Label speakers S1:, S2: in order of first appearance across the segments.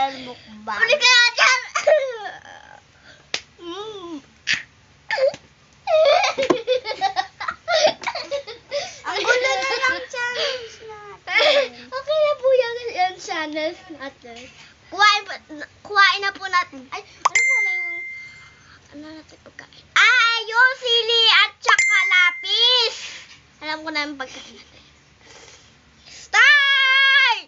S1: channel mukbang.
S2: Uli ka dyan!
S1: Ang gulo na lang challenge natin.
S2: Okay na po yung channels natin. Kuhain na po natin. Ay, ano po na yung... Ano natin pagkain? Ah, yung sili at saka lapis! Alam ko na yung pagkain natin. Start!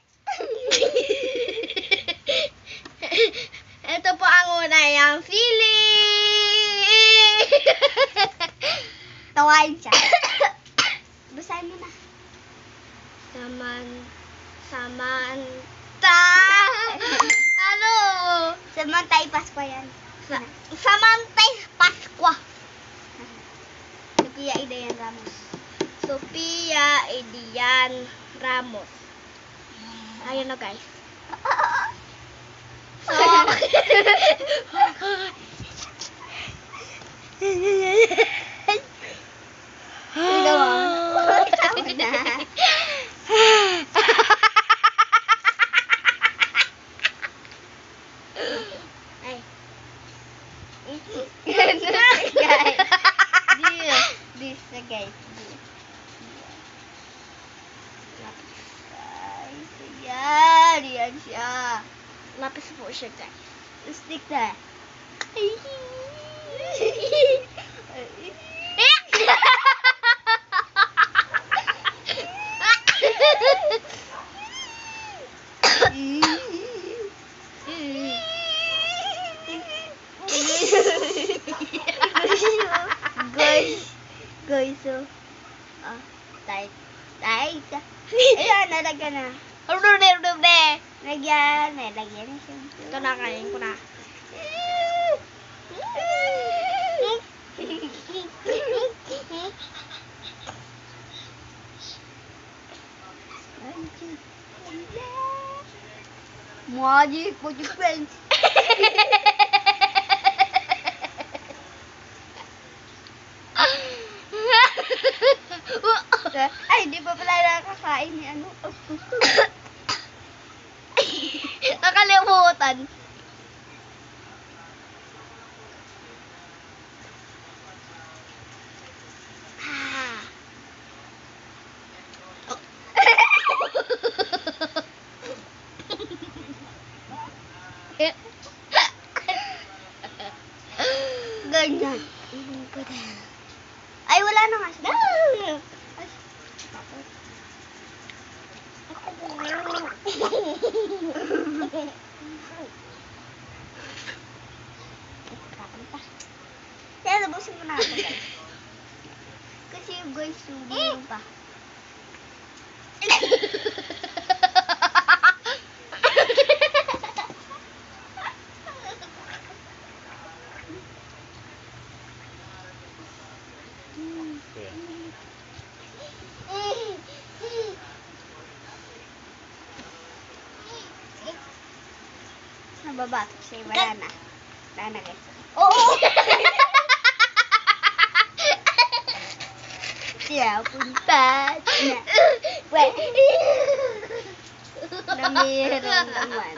S2: Ito po ang una, yung sili!
S1: Tawain siya. Basahin mo na.
S2: Samanta! Ano?
S1: Samantay Pasko yan.
S2: Samantay Paskwa.
S1: Sophia Idayan Ramos.
S2: Sophia Edian Ramos. Ayun na guys. So,
S1: Ikaw ah. Tama na.
S2: Ay.
S1: This guys. Yan siya.
S2: Lapis po siya guys.
S1: Stick na. Guys, so, tight. Ayan, nalagyan na. Lagyan na siya.
S2: Ito na, kain ko na.
S1: Magic, put your friends. Ay, di pa pala nakakain ni ano.
S2: Nakalimutan.
S1: Ganyan. Ay, wala na nga siya. Kaya labusin mo na ako guys. Kasi yung guys, subuhin pa. Nababatok siya. Wala na. Wala na guys.
S2: Oo!
S1: Siya punta na. Na meron naman.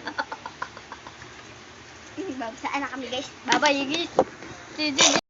S1: Saan na kami guys?
S2: Bye-bye, guys.